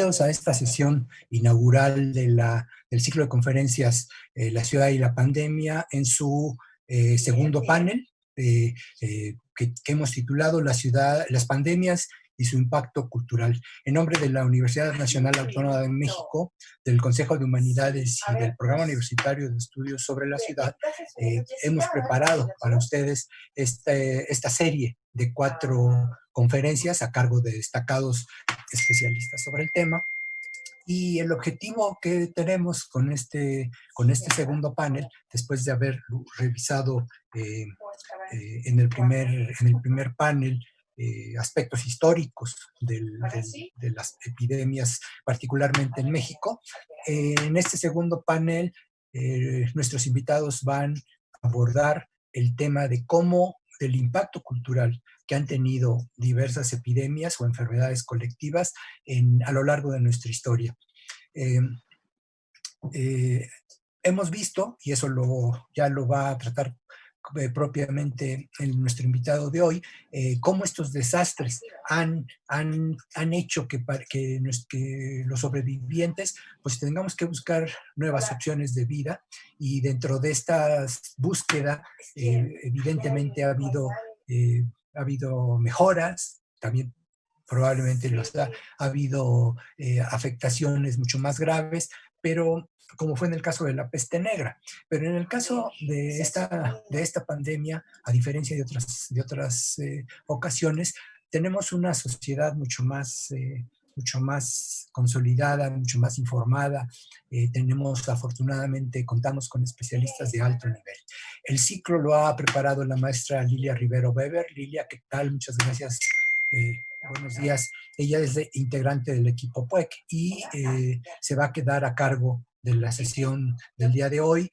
Bienvenidos a esta sesión inaugural del ciclo de conferencias La ciudad y la pandemia en su segundo panel que hemos titulado Las pandemias y su impacto cultural. En nombre de la Universidad Nacional Autónoma de México, del Consejo de Humanidades y del Programa Universitario de Estudios sobre la Ciudad, hemos preparado para ustedes esta serie de 4 conferencias a cargo de destacados especialistas sobre el tema. Y el objetivo que tenemos con este segundo panel, después de haber revisado en el primer panel aspectos históricos de las epidemias, particularmente en México, en este segundo panel nuestros invitados van a abordar el tema del impacto cultural que han tenido diversas epidemias o enfermedades colectivas a lo largo de nuestra historia. Hemos visto, y eso ya lo va a tratar propiamente nuestro invitado de hoy, cómo estos desastres han hecho que los sobrevivientes pues tengamos que buscar nuevas opciones de vida, y dentro de esta búsqueda evidentemente ha habido mejoras, también probablemente ha habido afectaciones mucho más graves, pero como fue en el caso de la peste negra. Pero en el caso de esta pandemia, a diferencia de otras ocasiones, tenemos una sociedad mucho más consolidada, mucho más informada. Afortunadamente, contamos con especialistas de alto nivel. El ciclo lo ha preparado la maestra Lilia Rivero Weber. Lilia, ¿qué tal? Muchas gracias. Buenos días. Ella es integrante del equipo PUEC y se va a quedar a cargo de la sesión del día de hoy.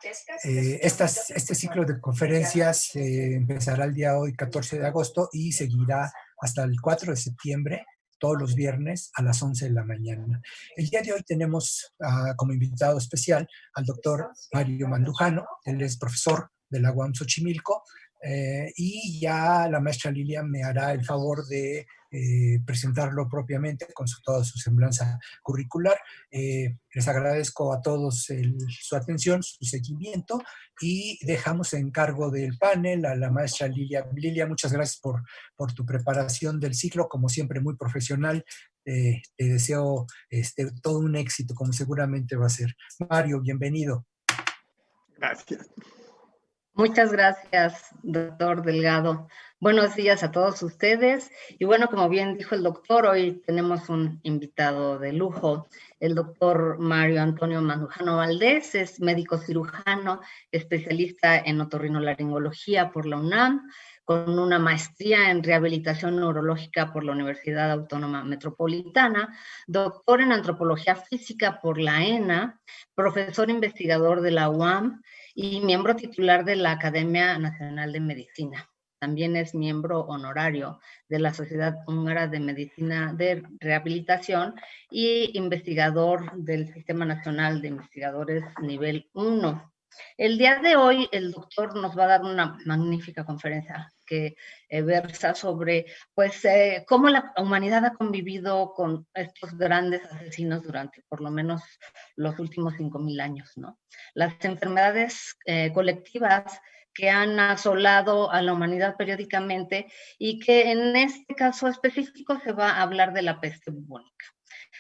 Este ciclo de conferencias empezará el día hoy, 14 de agosto, y seguirá hasta el 4 de septiembre, todos los viernes a las 11 de la mañana. El día de hoy tenemos como invitado especial al doctor Mario Mandujano. Él es profesor de la UAM Xochimilco, y ya la maestra Lilia me hará el favor de presentarlo propiamente con toda su semblanza curricular. Les agradezco a todos su atención, su seguimiento, y dejamos en cargo del panel a la maestra Lilia. Lilia, muchas gracias por tu preparación del ciclo, como siempre muy profesional. Te deseo todo un éxito, como seguramente va a ser. Mario, bienvenido. Gracias. Muchas gracias, doctor Delgado. Buenos días a todos ustedes. Y bueno, como bien dijo el doctor, hoy tenemos un invitado de lujo. El doctor Mario Antonio Mandujano Valdés es médico cirujano, especialista en otorrinolaringología por la UNAM, con una maestría en rehabilitación neurológica por la Universidad Autónoma Metropolitana, doctor en antropología física por la ENA, profesor investigador de la UAM, y miembro titular de la Academia Nacional de Medicina. También es miembro honorario de la Sociedad Húngara de Medicina de Rehabilitación y investigador del Sistema Nacional de Investigadores Nivel 1. El día de hoy el doctor nos va a dar una magnífica conferencia que versa sobre cómo la humanidad ha convivido con estos grandes asesinos durante por lo menos los últimos 5,000 años, ¿no? Las enfermedades colectivas que han asolado a la humanidad periódicamente, y que en este caso específico se va a hablar de la peste bubónica.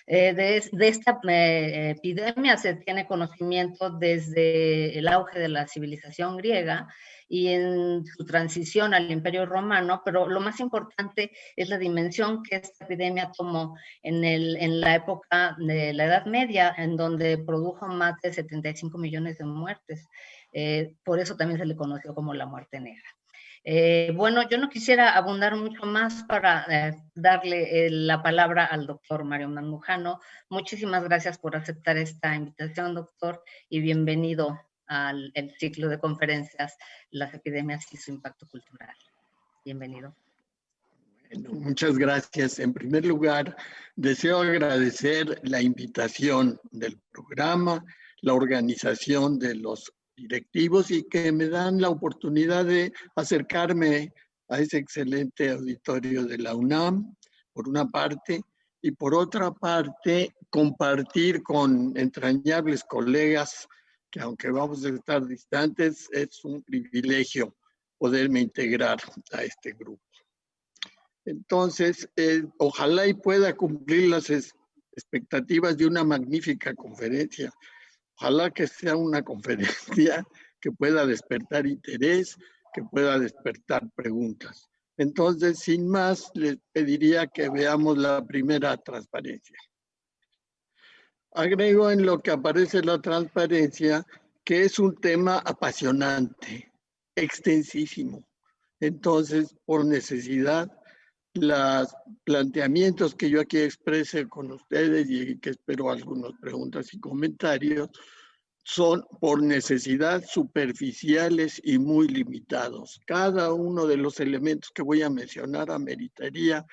De esta epidemia se tiene conocimiento desde el auge de la civilización griega y en su transición al Imperio Romano, pero lo más importante es la dimensión que esta epidemia tomó en la época de la Edad Media, en donde produjo más de 75 millones de muertes. Por eso también se le conoció como la muerte negra. Bueno, yo no quisiera abundar mucho más para darle la palabra al doctor Mario Mandujano. Muchísimas gracias por aceptar esta invitación, doctor, y bienvenido al ciclo de conferencias Las epidemias y su impacto cultural. Bienvenido. Bueno, muchas gracias. En primer lugar, deseo agradecer la invitación del programa, la organización de los directivos, y que me dan la oportunidad de acercarme a ese excelente auditorio de la UNAM, por una parte, y por otra parte compartir con entrañables colegas que aunque vamos a estar distantes, es un privilegio poderme integrar a este grupo. Entonces, ojalá y pueda cumplir las expectativas de una magnífica conferencia. Ojalá que sea una conferencia que pueda despertar interés, que pueda despertar preguntas. Entonces, sin más, les pediría que veamos la primera transparencia. Agrego en lo que aparece la transparencia que es un tema apasionante, extensísimo. Entonces, por necesidad, los planteamientos que yo aquí exprese con ustedes y que espero algunas preguntas y comentarios son por necesidad superficiales y muy limitados. Cada uno de los elementos que voy a mencionar ameritaría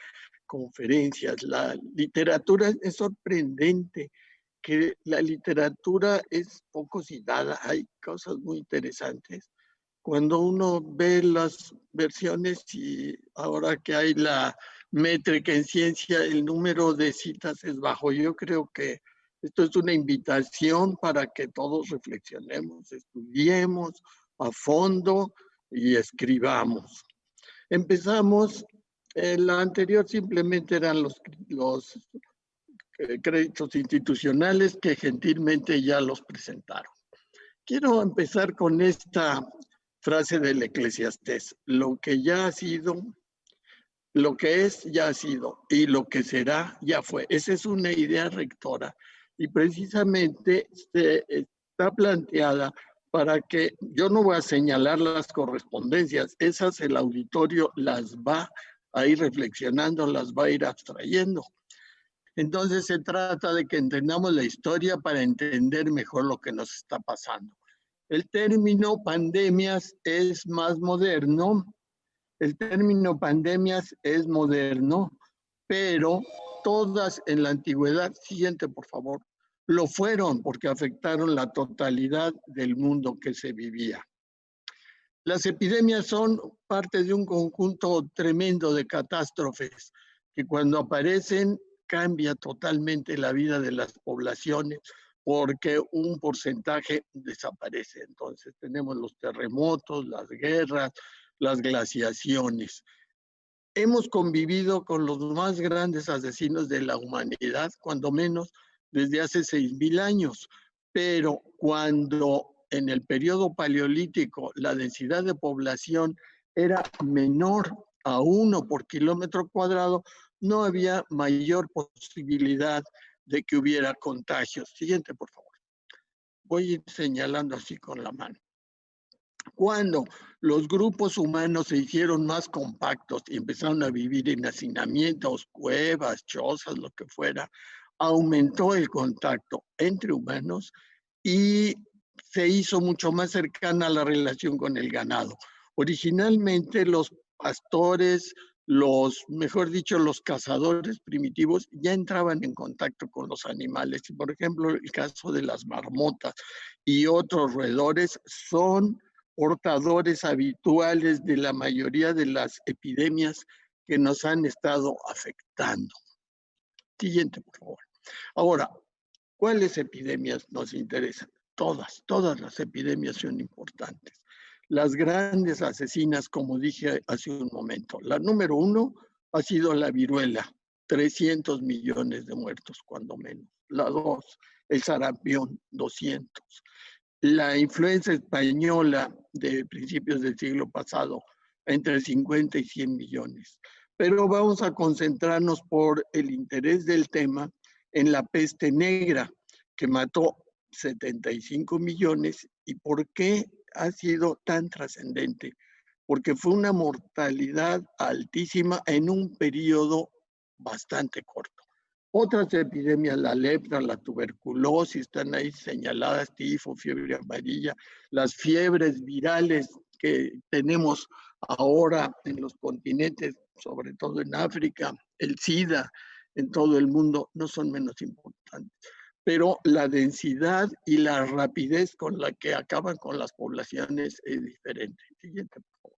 conferencias. La literatura es sorprendente, que la literatura es poco citada, hay cosas muy interesantes. Cuando uno ve las versiones y ahora que hay la métrica en ciencia, el número de citas es bajo. Yo creo que esto es una invitación para que todos reflexionemos, estudiemos a fondo y escribamos. Empezamos, la anterior simplemente eran los créditos institucionales que gentilmente ya los presentaron. Quiero empezar con esta frase del Eclesiastés: lo que ya ha sido, lo que es ya ha sido y lo que será ya fue. Esa es una idea rectora y precisamente está planteada para que yo no voy a señalar las correspondencias, esas el auditorio las va a ir reflexionando, las va a ir abstrayendo. Entonces se trata de que entendamos la historia para entender mejor lo que nos está pasando. El término pandemias es más moderno, pero todas en la antigüedad, siguiente por favor, lo fueron porque afectaron la totalidad del mundo que se vivía. Las epidemias son parte de un conjunto tremendo de catástrofes que cuando aparecen cambia totalmente la vida de las poblaciones porque un porcentaje desaparece. Entonces tenemos los terremotos, las guerras, las glaciaciones. Hemos convivido con los más grandes asesinos de la humanidad, cuando menos desde hace 6.000 años, pero cuando en el periodo paleolítico la densidad de población era menor a 1 por kilómetro cuadrado, no había mayor posibilidad de que hubiera contagios. Siguiente, por favor. Voy a ir señalando así con la mano. Cuando los grupos humanos se hicieron más compactos y empezaron a vivir en hacinamientos, cuevas, chozas, lo que fuera, aumentó el contacto entre humanos y se hizo mucho más cercana la relación con el ganado. Originalmente los pastores, mejor dicho, los cazadores primitivos ya entraban en contacto con los animales. Y por ejemplo, el caso de las marmotas y otros roedores son portadores habituales de la mayoría de las epidemias que nos han estado afectando. Siguiente, por favor. Ahora, ¿cuáles epidemias nos interesan? Todas las epidemias son importantes. Las grandes asesinas, como dije hace un momento. La número 1 ha sido la viruela, 300 millones de muertos, cuando menos. La 2, el sarampión, 200. La influenza española de principios del siglo pasado, entre 50 y 100 millones. Pero vamos a concentrarnos por el interés del tema en la peste negra, que mató 75 millones. ¿Y por qué ha sido tan trascendente? Porque fue una mortalidad altísima en un periodo bastante corto. Otras epidemias, la lepra, la tuberculosis, están ahí señaladas, tifo, fiebre amarilla, las fiebres virales que tenemos ahora en los continentes, sobre todo en África, el SIDA en todo el mundo, no son menos importantes. Pero la densidad y la rapidez con la que acaban con las poblaciones es diferente. Siguiente, por favor.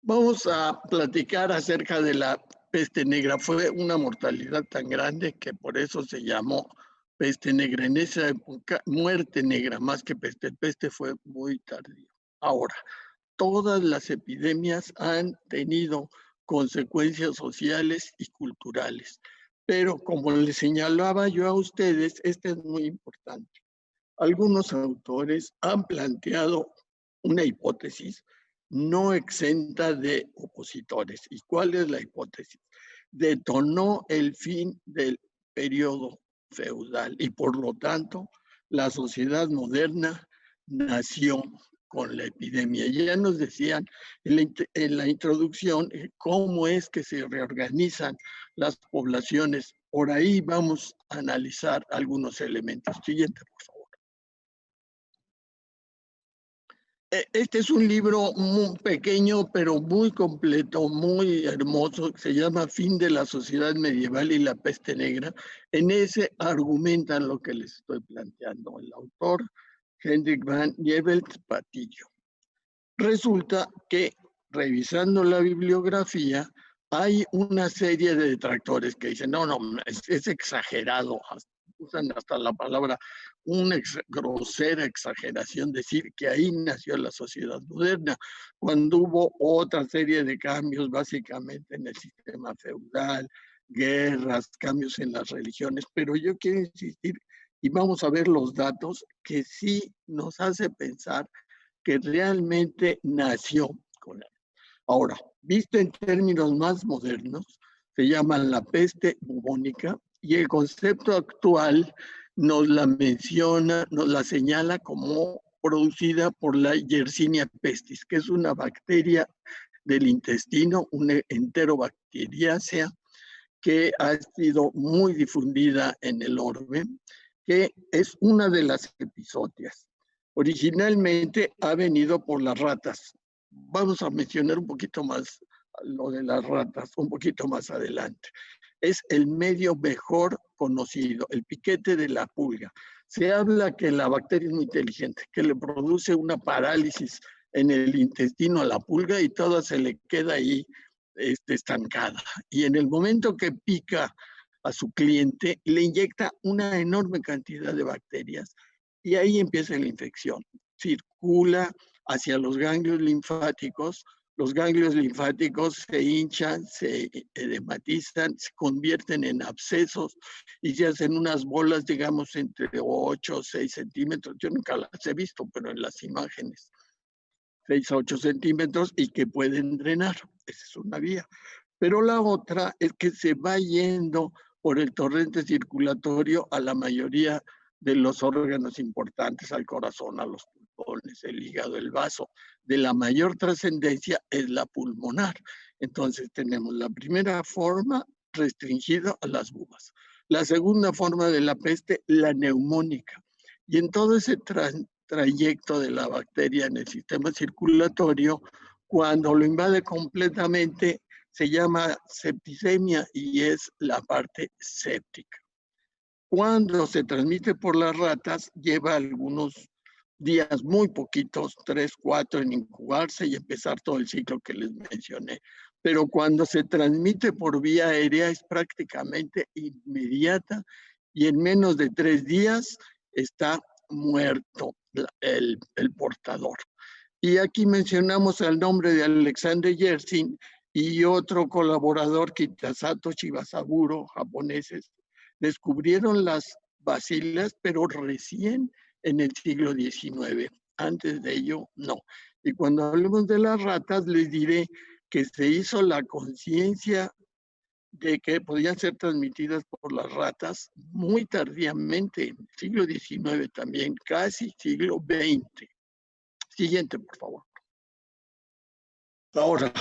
Vamos a platicar acerca de la peste negra. Fue una mortalidad tan grande que por eso se llamó peste negra. En esa época, muerte negra, más que peste. El peste fue muy tardío. Ahora, todas las epidemias han tenido consecuencias sociales y culturales. Pero como les señalaba yo a ustedes, este es muy importante. Algunos autores han planteado una hipótesis no exenta de opositores. ¿Y cuál es la hipótesis? Detonó el fin del periodo feudal y por lo tanto la sociedad moderna nació con la epidemia. Ya nos decían en la introducción cómo es que se reorganizan las poblaciones. Por ahí vamos a analizar algunos elementos. Siguiente, por favor. Este es un libro muy pequeño, pero muy completo, muy hermoso. Se llama Fin de la Sociedad Medieval y la Peste Negra. En ese argumentan lo que les estoy planteando. El autor, Hendrik van Jevelt Patillo. Resulta que, revisando la bibliografía, hay una serie de detractores que dicen, no, es exagerado, usan hasta la palabra, una grosera exageración decir que ahí nació la sociedad moderna, cuando hubo otra serie de cambios básicamente en el sistema feudal, guerras, cambios en las religiones, pero yo quiero insistir, y vamos a ver los datos, que sí nos hace pensar que realmente nació con él. Ahora, visto en términos más modernos, se llama la peste bubónica y el concepto actual nos la menciona, nos la señala como producida por la Yersinia pestis, que es una bacteria del intestino, una enterobacteriácea que ha sido muy difundida en el orbe, que es una de las episodias. Originalmente ha venido por las ratas. Vamos a mencionar un poquito más lo de las ratas, un poquito más adelante. Es el medio mejor conocido, el piquete de la pulga. Se habla que la bacteria es muy inteligente, que le produce una parálisis en el intestino a la pulga y toda se le queda ahí estancada. Y en el momento que pica a su cliente, le inyecta una enorme cantidad de bacterias y ahí empieza la infección. Circula hacia los ganglios linfáticos se hinchan, se edematizan, se convierten en abscesos y se hacen unas bolas, digamos, entre 8 o 6 centímetros. Yo nunca las he visto, pero en las imágenes, 6 a 8 centímetros y que pueden drenar. Esa es una vía. Pero la otra es que se va yendo por el torrente circulatorio a la mayoría de los órganos importantes, al corazón, a los pulmones, el hígado, el vaso. De la mayor trascendencia es la pulmonar. Entonces tenemos la primera forma restringida a las bubas. La segunda forma de la peste, la neumónica. Y en todo ese trayecto de la bacteria en el sistema circulatorio, cuando lo invade completamente, se llama septicemia y es la parte séptica. Cuando se transmite por las ratas, lleva algunos días, muy poquitos, 3, 4 en incubarse y empezar todo el ciclo que les mencioné. Pero cuando se transmite por vía aérea es prácticamente inmediata y en menos de 3 días está muerto el portador. Y aquí mencionamos el nombre de Alexander Yersin y otro colaborador, Kitasato Shibasaburo, japoneses, descubrieron las bacilas, pero recién en el siglo XIX. Antes de ello, no. Y cuando hablemos de las ratas, les diré que se hizo la conciencia de que podían ser transmitidas por las ratas muy tardíamente, en el siglo XIX también, casi siglo XX. Siguiente, por favor. Ahora,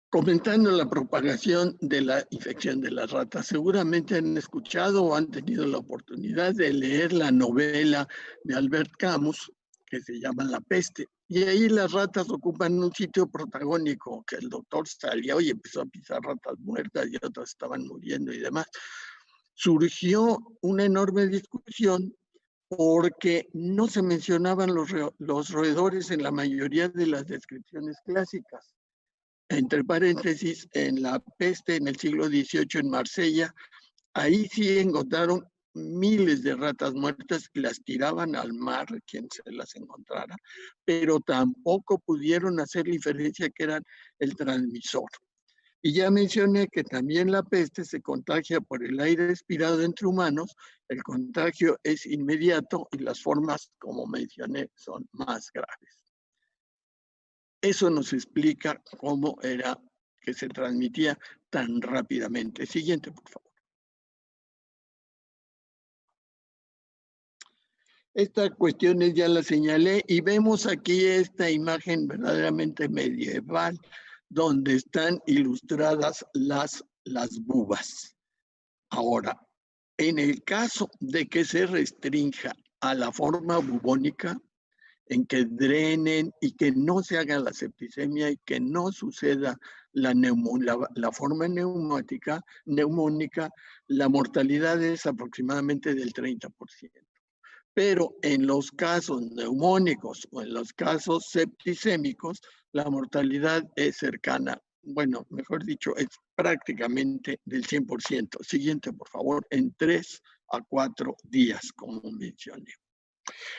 comentando la propagación de la infección de las ratas, seguramente han escuchado o han tenido la oportunidad de leer la novela de Albert Camus, que se llama La peste. Y ahí las ratas ocupan un sitio protagónico, que el doctor salió y empezó a pisar ratas muertas y otras estaban muriendo y demás. Surgió una enorme discusión porque no se mencionaban los roedores en la mayoría de las descripciones clásicas. entre paréntesis, en la peste en el siglo XVIII en Marsella, ahí sí encontraron miles de ratas muertas y las tiraban al mar, quien se las encontrara, pero tampoco pudieron hacer la diferencia que eran el transmisor. Y ya mencioné que también la peste se contagia por el aire respirado entre humanos, el contagio es inmediato y las formas, como mencioné, son más graves. Eso nos explica cómo era que se transmitía tan rápidamente. Siguiente, por favor. Estas cuestiones ya las señalé y vemos aquí esta imagen verdaderamente medieval donde están ilustradas las bubas. Ahora, en el caso de que se restrinja a la forma bubónica, en que drenen y que no se haga la septicemia y que no suceda la forma neumónica, la mortalidad es aproximadamente del 30%. Pero en los casos neumónicos o en los casos septicémicos, la mortalidad es cercana, bueno, mejor dicho, es prácticamente del 100%. Siguiente, por favor, en 3 a 4 días, como mencioné.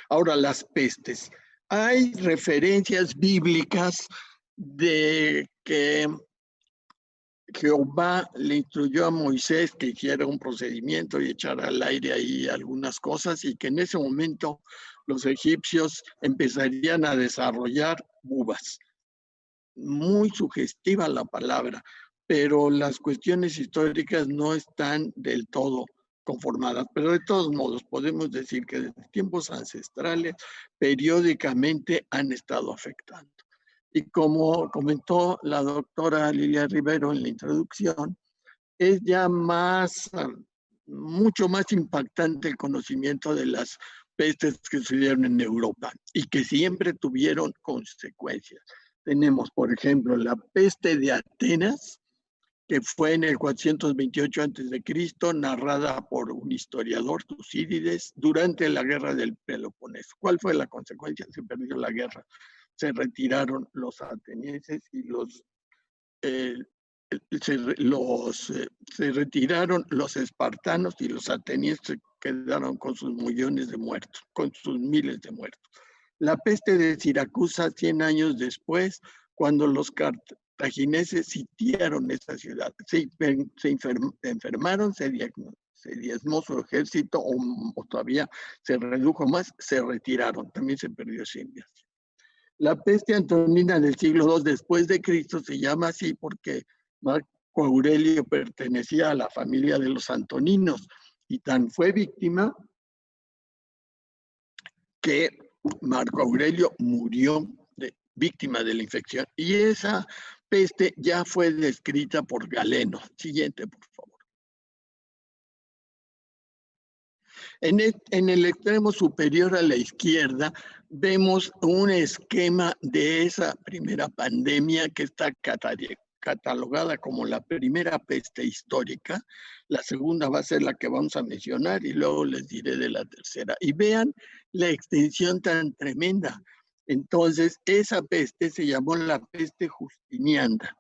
Ahora, las pestes. Hay referencias bíblicas de que Jehová le instruyó a Moisés que hiciera un procedimiento y echara al aire ahí algunas cosas y que en ese momento los egipcios empezarían a desarrollar bubas. Muy sugestiva la palabra, pero las cuestiones históricas no están del todo conformadas. Pero de todos modos, podemos decir que desde tiempos ancestrales periódicamente han estado afectando. Y como comentó la doctora Lilia Rivero en la introducción, es ya mucho más impactante el conocimiento de las pestes que sucedieron en Europa y que siempre tuvieron consecuencias. Tenemos, por ejemplo, la peste de Atenas, que fue en el 428 a.C., narrada por un historiador, Tucídides, durante la guerra del Peloponeso. ¿Cuál fue la consecuencia? Se perdió la guerra. Se retiraron los atenienses y se retiraron los espartanos y los atenienses quedaron con sus millones de muertos, con sus miles de muertos. La peste de Siracusa, 100 años después, cuando los cartagineses sitiaron esa ciudad, se enfermaron, se diezmó su ejército o todavía se redujo más, se retiraron, también se perdió Siria. La peste antonina del siglo II después de Cristo se llama así porque Marco Aurelio pertenecía a la familia de los antoninos y tan fue víctima que Marco Aurelio murió víctima de la infección. Y esa peste ya fue descrita por Galeno. Siguiente, por favor. En el extremo superior a la izquierda vemos un esquema de esa primera pandemia que está catalogada como la primera peste histórica. La segunda va a ser la que vamos a mencionar y luego les diré de la tercera. Y vean la extensión tan tremenda. Entonces, esa peste se llamó la peste justiniana,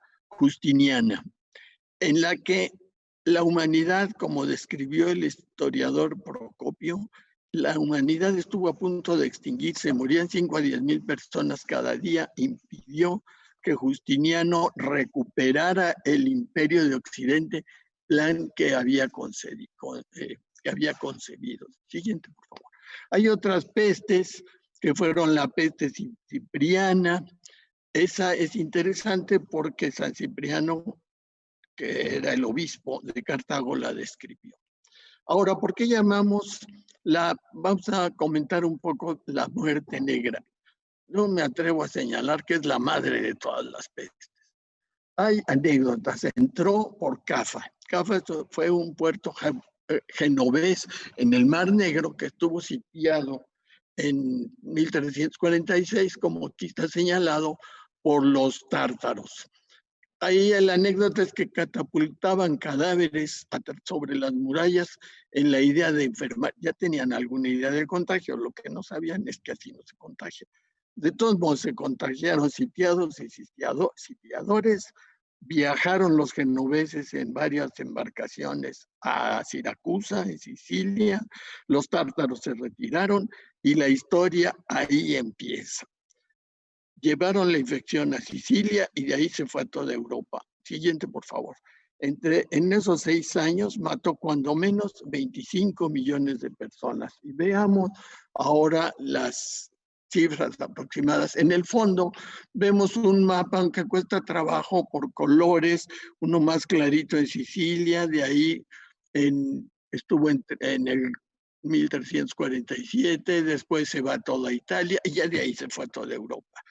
en la que la humanidad, como describió el historiador Procopio, la humanidad estuvo a punto de extinguirse, morían 5 a 10,000 personas cada día, impidió que Justiniano recuperara el imperio de Occidente, plan que había concebido. Siguiente, por favor. Hay otras pestes que fueron la peste cipriana. Esa es interesante porque San Cipriano, que era el obispo de Cartago, la describió. Ahora, ¿por qué llamamos vamos a comentar un poco la muerte negra? No me atrevo a señalar que es la madre de todas las pestes. Hay anécdotas. Entró por Cafa. Cafa fue un puerto genovés en el Mar Negro que estuvo sitiado en 1346, como aquí está señalado, por los tártaros. Ahí la anécdota es que catapultaban cadáveres sobre las murallas en la idea de enfermar. Ya tenían alguna idea del contagio, lo que no sabían es que así no se contagia. De todos modos, se contagiaron sitiados y sitiadores. Viajaron los genoveses en varias embarcaciones a Siracusa, en Sicilia. Los tártaros se retiraron y la historia ahí empieza. Llevaron la infección a Sicilia y de ahí se fue a toda Europa. Siguiente, por favor. En esos 6 años mató cuando menos 25 millones de personas. Y veamos ahora las cifras aproximadas. En el fondo vemos un mapa, aunque cuesta trabajo por colores, uno más clarito en Sicilia, de ahí estuvo en el 1347, después se va a toda Italia y ya de ahí se fue a toda Europa.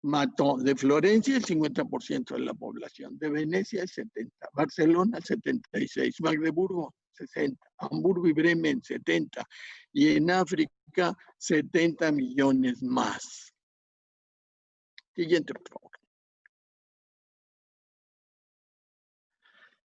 Mató de Florencia el 50% de la población, de Venecia el 70%, Barcelona el 76%, Magdeburgo 60%, Hamburgo y Bremen 70%, y en África 70 millones más. Siguiente, por favor.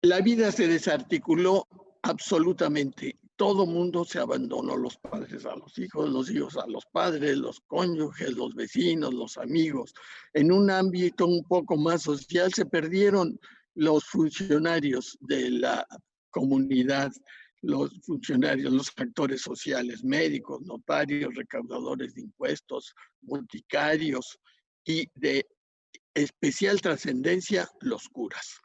La vida se desarticuló absolutamente. Todo mundo se abandonó, los padres a los hijos a los padres, los cónyuges, los vecinos, los amigos. En un ámbito un poco más social se perdieron los funcionarios de la comunidad, los funcionarios, los actores sociales, médicos, notarios, recaudadores de impuestos, boticarios y de especial trascendencia los curas.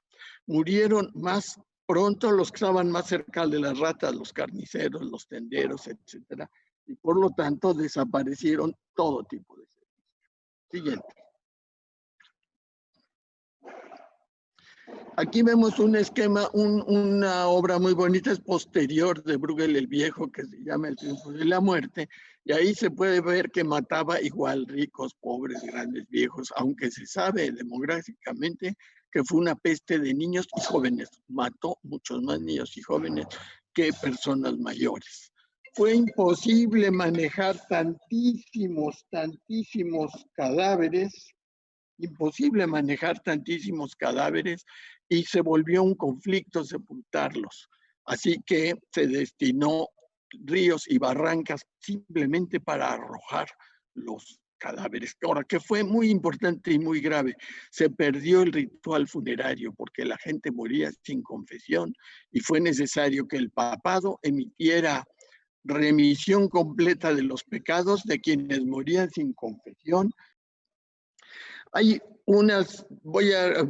Murieron más pronto los que estaban más cerca de las ratas, los carniceros, los tenderos, etcétera, y por lo tanto desaparecieron todo tipo de servicios. Siguiente. Aquí vemos un esquema, una obra muy bonita, es posterior de Bruegel el Viejo, que se llama El triunfo de la muerte, y ahí se puede ver que mataba igual ricos, pobres, grandes, viejos, aunque se sabe demográficamente que fue una peste de niños y jóvenes. Mató muchos más niños y jóvenes que personas mayores. Fue imposible manejar tantísimos cadáveres, y se volvió un conflicto sepultarlos. Así que se destinó ríos y barrancas simplemente para arrojar los cadáveres. Ahora, que fue muy importante y muy grave, se perdió el ritual funerario porque la gente moría sin confesión y fue necesario que el papado emitiera remisión completa de los pecados de quienes morían sin confesión. Hay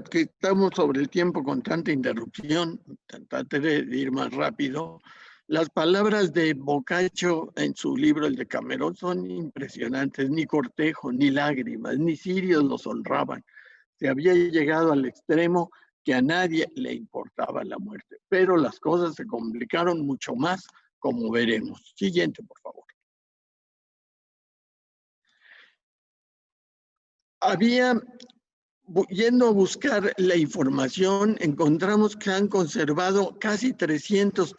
que estamos sobre el tiempo con tanta interrupción, trataré de ir más rápido. Las palabras de Boccaccio en su libro, el de Camerón, son impresionantes. Ni cortejo, ni lágrimas, ni cirios los honraban. Se había llegado al extremo que a nadie le importaba la muerte. Pero las cosas se complicaron mucho más, como veremos. Siguiente, por favor. Yendo a buscar la información, encontramos que han conservado casi 300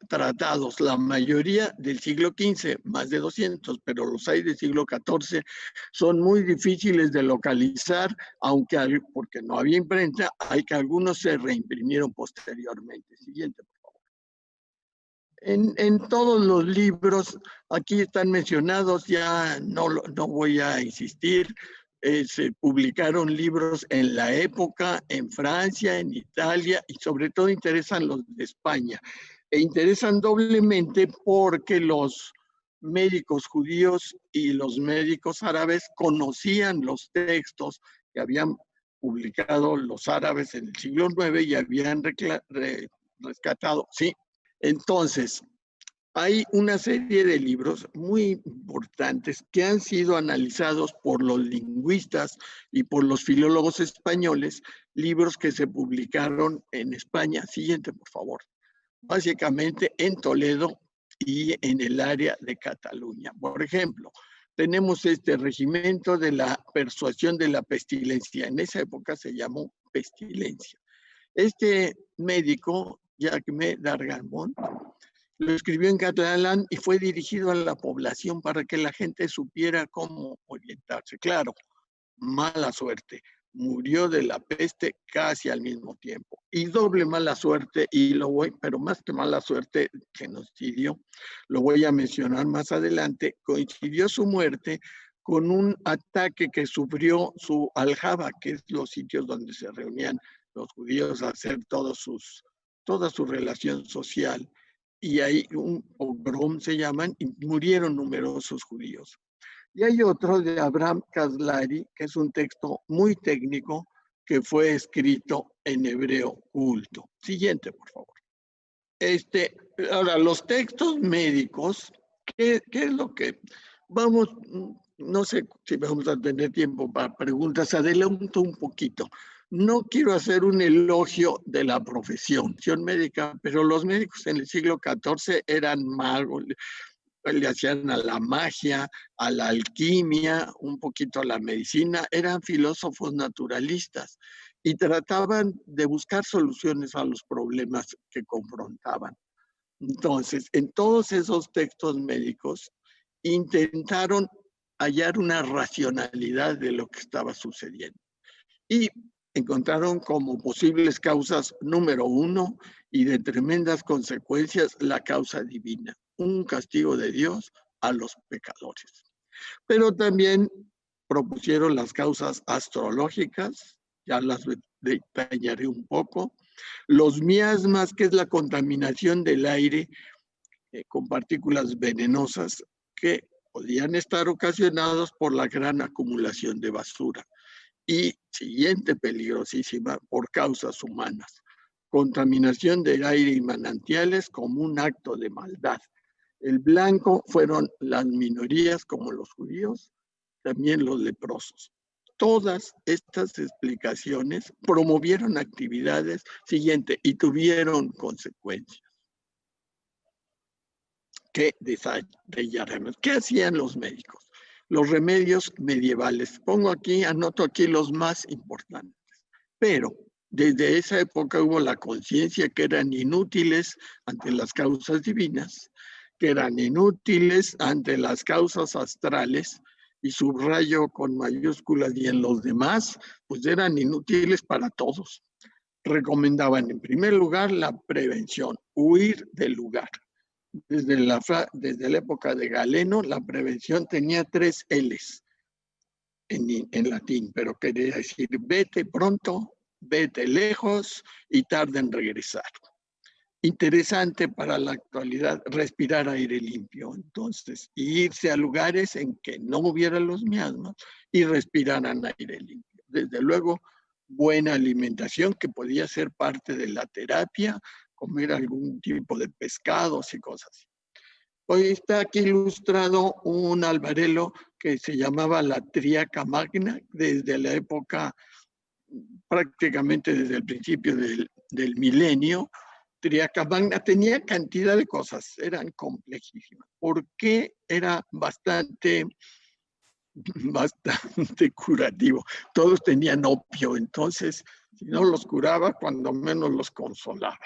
tratados, la mayoría del siglo XV, más de 200, pero los hay del siglo XIV, son muy difíciles de localizar, porque no había imprenta, hay que algunos se reimprimieron posteriormente. Siguiente, por favor. En todos los libros, aquí están mencionados, ya no voy a insistir. Se publicaron libros en la época, en Francia, en Italia, y sobre todo interesan los de España. E interesan doblemente porque los médicos judíos y los médicos árabes conocían los textos que habían publicado los árabes en el siglo IX y habían rescatado. Sí, entonces, hay una serie de libros muy importantes que han sido analizados por los lingüistas y por los filólogos españoles, libros que se publicaron en España. Siguiente, por favor. Básicamente en Toledo y en el área de Cataluña. Por ejemplo, tenemos este regimiento de la persuasión de la pestilencia. En esa época se llamó pestilencia. Este médico, Jacques d'Argamont, lo escribió en catalán y fue dirigido a la población para que la gente supiera cómo orientarse. Claro, mala suerte. Murió de la peste casi al mismo tiempo. Y doble mala suerte, pero más que mala suerte, genocidio, lo voy a mencionar más adelante, coincidió su muerte con un ataque que sufrió su aljaba, que es los sitios donde se reunían los judíos a hacer toda su relación social. Y hay un pogrom, se llaman, y murieron numerosos judíos. Y hay otro de Abraham Kaslari, que es un texto muy técnico que fue escrito en hebreo culto. Siguiente, por favor. Ahora, los textos médicos, ¿qué es lo que vamos? No sé si vamos a tener tiempo para preguntas, adelanto un poquito. No quiero hacer un elogio de la profesión médica, pero los médicos en el siglo XIV eran magos, le hacían a la magia, a la alquimia, un poquito a la medicina, eran filósofos naturalistas y trataban de buscar soluciones a los problemas que confrontaban. Entonces, en todos esos textos médicos intentaron hallar una racionalidad de lo que estaba sucediendo y encontraron como posibles causas número 1 y de tremendas consecuencias la causa divina, un castigo de Dios a los pecadores. Pero también propusieron las causas astrológicas, ya las detallaré un poco, los miasmas, que es la contaminación del aire con partículas venenosas que podían estar ocasionados por la gran acumulación de basura. Y siguiente, peligrosísima, por causas humanas. Contaminación del aire y manantiales como un acto de maldad. El blanco fueron las minorías como los judíos, también los leprosos. Todas estas explicaciones promovieron actividades, siguiente, y tuvieron consecuencias. ¿Qué hacían los médicos? Los remedios medievales. Anoto aquí los más importantes. Pero desde esa época hubo la conciencia que eran inútiles ante las causas divinas, que eran inútiles ante las causas astrales, y subrayo con mayúsculas, y en los demás, pues eran inútiles para todos. Recomendaban en primer lugar la prevención, huir del lugar. Desde la época de Galeno, la prevención tenía 3 L's en latín, pero quería decir vete pronto, vete lejos y tarda en regresar. Interesante para la actualidad respirar aire limpio, entonces, irse a lugares en que no hubiera los miasmas y respiraran aire limpio. Desde luego, buena alimentación que podía ser parte de la terapia, comer algún tipo de pescados y cosas así. Hoy está aquí ilustrado un albarelo que se llamaba la Triaca Magna, desde la época, prácticamente desde el principio del milenio. Triaca Magna tenía cantidad de cosas, eran complejísimas. ¿Por qué era bastante curativo? Todos tenían opio, entonces, si no los curaba, cuando menos los consolaba.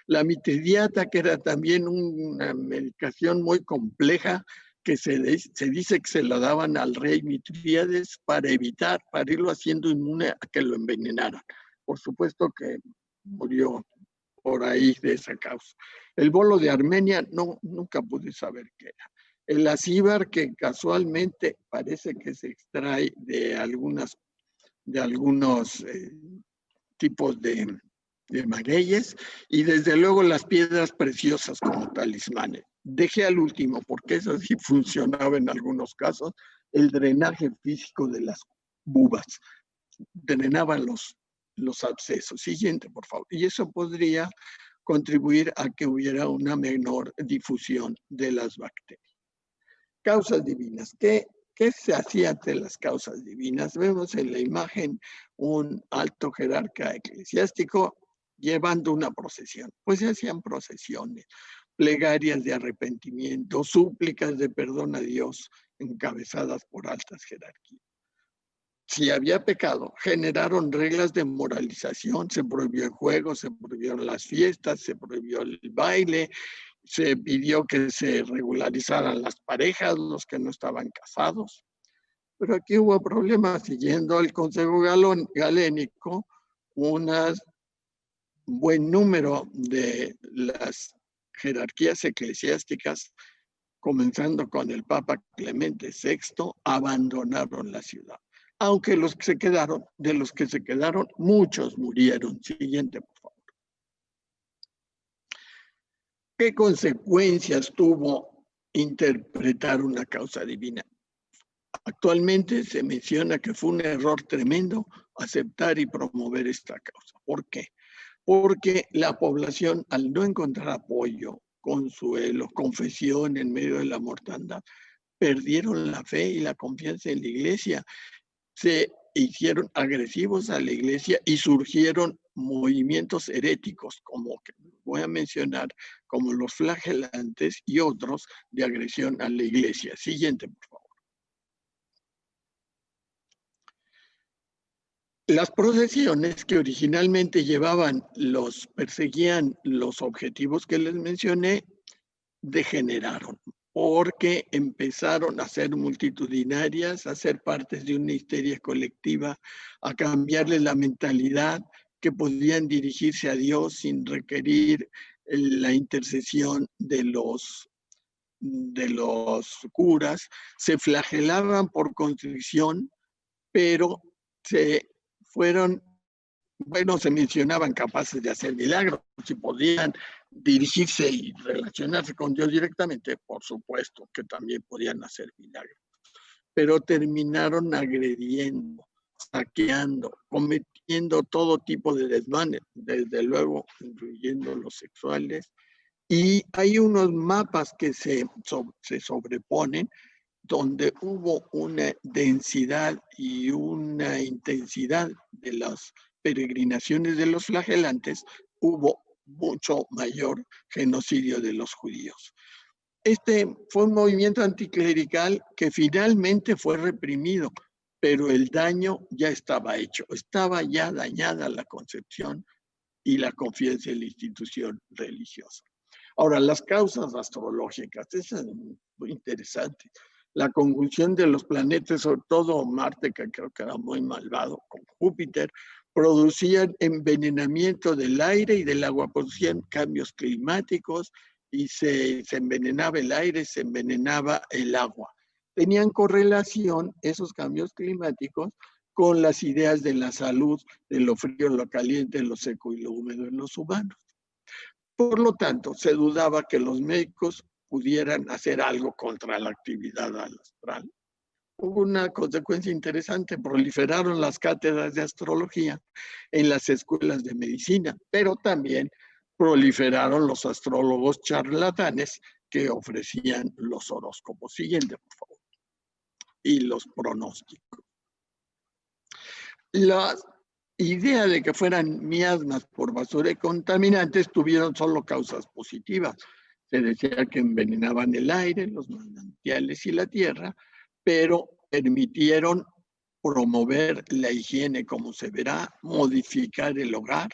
La mitidiata, que era también una medicación muy compleja, que se dice que se la daban al rey Mitríades para irlo haciendo inmune a que lo envenenaran. Por supuesto que murió por ahí de esa causa. El bolo de Armenia, nunca pude saber qué era. El acíbar, que casualmente parece que se extrae de algunos tipos de magueyes, y desde luego las piedras preciosas como talismanes. Dejé al último, porque eso sí funcionaba en algunos casos, el drenaje físico de las bubas. Drenaban los abscesos. Siguiente, por favor. Y eso podría contribuir a que hubiera una menor difusión de las bacterias. Causas divinas. ¿Qué se hacía ante las causas divinas? Vemos en la imagen un alto jerarca eclesiástico llevando una procesión. Pues se hacían procesiones, plegarias de arrepentimiento, súplicas de perdón a Dios, encabezadas por altas jerarquías. Si había pecado, generaron reglas de moralización, se prohibió el juego, se prohibieron las fiestas, se prohibió el baile, se pidió que se regularizaran las parejas, los que no estaban casados. Pero aquí hubo problemas, siguiendo el Consejo Galénico, un buen número de las jerarquías eclesiásticas comenzando con el Papa Clemente VI, abandonaron la ciudad. Aunque de los que se quedaron, muchos murieron. Siguiente, por favor. ¿Qué consecuencias tuvo interpretar una causa divina? Actualmente se menciona que fue un error tremendo aceptar y promover esta causa. ¿Por qué? Porque la población, al no encontrar apoyo, consuelo, confesión en medio de la mortandad, perdieron la fe y la confianza en la iglesia. Se hicieron agresivos a la iglesia y surgieron movimientos heréticos, como que voy a mencionar, como los flagelantes y otros de agresión a la iglesia. Siguiente, por favor. Las procesiones que originalmente perseguían los objetivos que les mencioné, degeneraron, porque empezaron a ser multitudinarias, a ser partes de una histeria colectiva, a cambiarle la mentalidad, que podían dirigirse a Dios sin requerir la intercesión de los curas, se flagelaban por contrición, pero se mencionaban capaces de hacer milagros, si podían dirigirse y relacionarse con Dios directamente, por supuesto que también podían hacer milagros, pero terminaron agrediendo, saqueando, cometiendo todo tipo de desmanes, desde luego incluyendo los sexuales, y hay unos mapas que se sobreponen, donde hubo una densidad y una intensidad de las peregrinaciones de los flagelantes, hubo mucho mayor genocidio de los judíos. Este fue un movimiento anticlerical que finalmente fue reprimido, pero el daño ya estaba hecho, estaba ya dañada la concepción y la confianza en la institución religiosa. Ahora, las causas astrológicas, eso es muy interesante. La conjunción de los planetas, sobre todo Marte, que creo que era muy malvado, con Júpiter, producían envenenamiento del aire y del agua, producían cambios climáticos y se envenenaba el aire, se envenenaba el agua. Tenían correlación esos cambios climáticos con las ideas de la salud, de lo frío, lo caliente, lo seco y lo húmedo en los humanos. Por lo tanto, se dudaba que los médicos pudieran hacer algo contra la actividad astral. Hubo una consecuencia interesante: proliferaron las cátedras de astrología en las escuelas de medicina, pero también proliferaron los astrólogos charlatanes que ofrecían los horóscopos. Siguiente, por favor. Y los pronósticos. La idea de que fueran miasmas por basura y contaminantes tuvieron solo causas positivas. Se decía que envenenaban el aire, los manantiales y la tierra, pero permitieron promover la higiene, como se verá, modificar el hogar,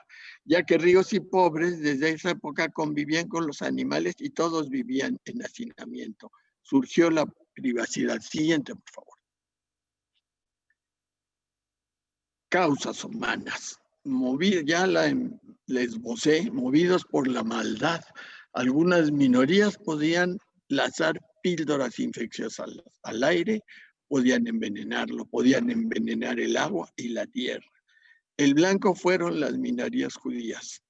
ya que ricos y pobres desde esa época convivían con los animales y todos vivían en hacinamiento. Surgió la privacidad. Siguiente, por favor. Causas humanas. Les esbocé, movidos por la maldad. Algunas minorías podían lanzar píldoras infecciosas al aire, podían envenenarlo, podían envenenar el agua y la tierra. El blanco fueron las minorías judías.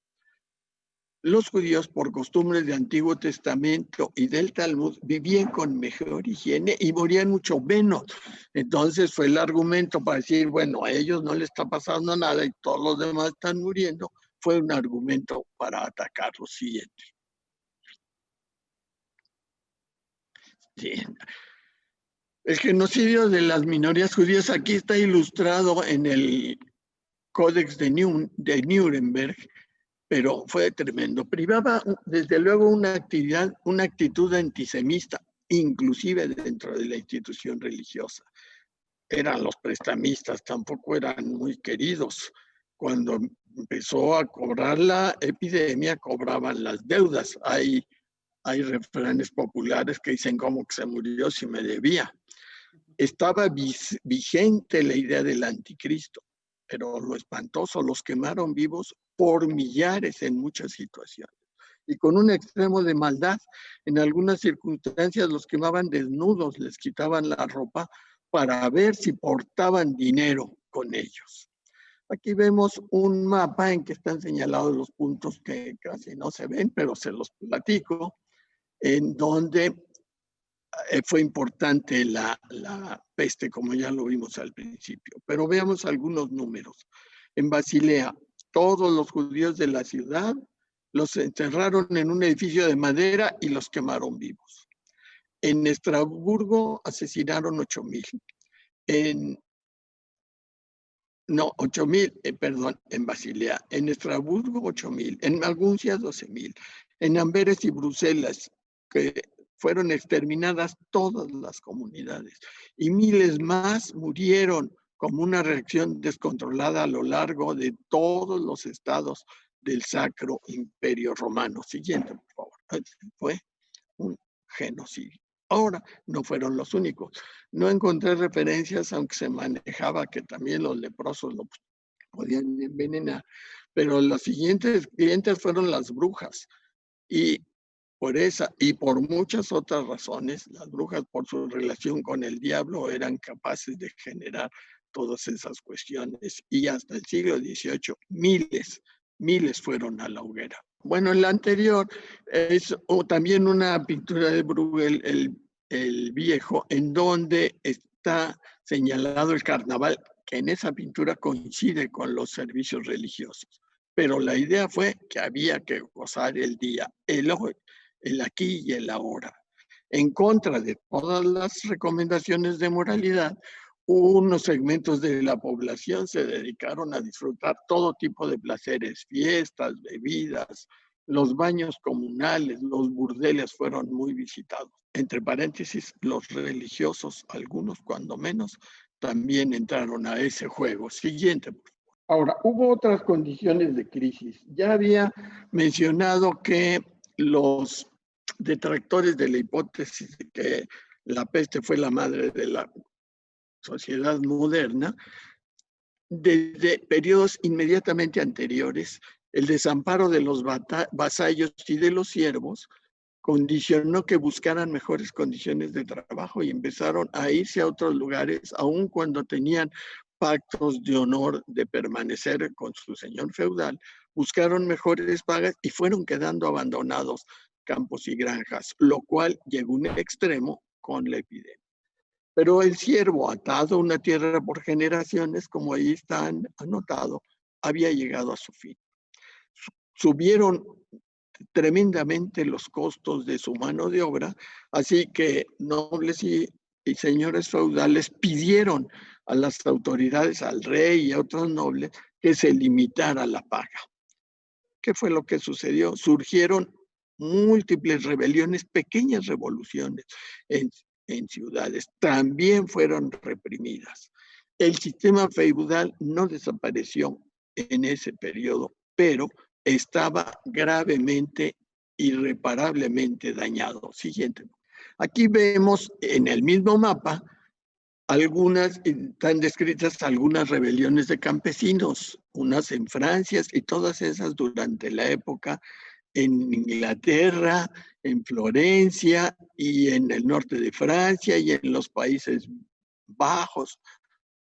Los judíos, por costumbres del Antiguo Testamento y del Talmud, vivían con mejor higiene y morían mucho menos. Entonces fue el argumento para decir, bueno, a ellos no les está pasando nada y todos los demás están muriendo. Fue un argumento para atacar lo siguiente. Sí. El genocidio de las minorías judías aquí está ilustrado en el Códex de Nuremberg, pero fue tremendo. Privaba, desde luego, una actitud antisemita, inclusive dentro de la institución religiosa. Eran los prestamistas, tampoco eran muy queridos. Cuando empezó a cobrar la epidemia, cobraban las deudas. Hay refranes populares que dicen, ¿cómo que se murió si me debía? Estaba vigente la idea del anticristo, pero lo espantoso, los quemaron vivos por millares en muchas situaciones. y con un extremo de maldad. En algunas circunstancias los quemaban desnudos, les quitaban la ropa para ver si portaban dinero con ellos. Aquí vemos un mapa en que están señalados los puntos que casi no se ven, pero se los platico, en donde fue importante la peste, como ya lo vimos al principio. Pero veamos algunos números. En Basilea, todos los judíos de la ciudad los encerraron en un edificio de madera y los quemaron vivos. En Estrasburgo asesinaron 8,000. En Basilea. En Estrasburgo, 8,000. En Maguncia, 12,000. En Amberes y Bruselas, que fueron exterminadas todas las comunidades. Y miles más murieron como una reacción descontrolada a lo largo de todos los estados del Sacro Imperio Romano. Siguiente, por favor. Fue un genocidio. Ahora, no fueron los únicos. No encontré referencias, aunque se manejaba que también los leprosos lo podían envenenar, pero los siguientes clientes fueron las brujas. Y por esa y por muchas otras razones, las brujas, por su relación con el diablo, eran capaces de generar todas esas cuestiones. Y hasta el siglo XVIII, miles fueron a la hoguera. Bueno, en la anterior es también una pintura de Bruegel, el Viejo, en donde está señalado el carnaval, que en esa pintura coincide con los servicios religiosos. Pero la idea fue que había que gozar el día, el aquí y el ahora. En contra de todas las recomendaciones de moralidad, unos segmentos de la población se dedicaron a disfrutar todo tipo de placeres, fiestas, bebidas, los baños comunales, los burdeles fueron muy visitados. Entre paréntesis, los religiosos, algunos cuando menos, también entraron a ese juego. Siguiente, por favor. Ahora, hubo otras condiciones de crisis. Ya había mencionado que los detractores de la hipótesis de que la peste fue la madre de la sociedad moderna, desde periodos inmediatamente anteriores, el desamparo de los vasallos y de los siervos condicionó que buscaran mejores condiciones de trabajo y empezaron a irse a otros lugares, aun cuando tenían pactos de honor de permanecer con su señor feudal, buscaron mejores pagas y fueron quedando abandonados campos y granjas, lo cual llegó a un extremo con la epidemia. Pero el siervo, atado a una tierra por generaciones, como ahí están anotado, había llegado a su fin. Subieron tremendamente los costos de su mano de obra, así que nobles y señores feudales pidieron a las autoridades, al rey y a otros nobles, que se limitara la paga. ¿Qué fue lo que sucedió? Surgieron múltiples rebeliones, pequeñas revoluciones en ciudades, también fueron reprimidas. El sistema feudal no desapareció en ese periodo, pero estaba gravemente, irreparablemente dañado. Siguiente. Aquí vemos en el mismo mapa están descritas algunas rebeliones de campesinos, unas en Francia y todas esas durante la época en Inglaterra, en Florencia y en el norte de Francia y en los Países Bajos.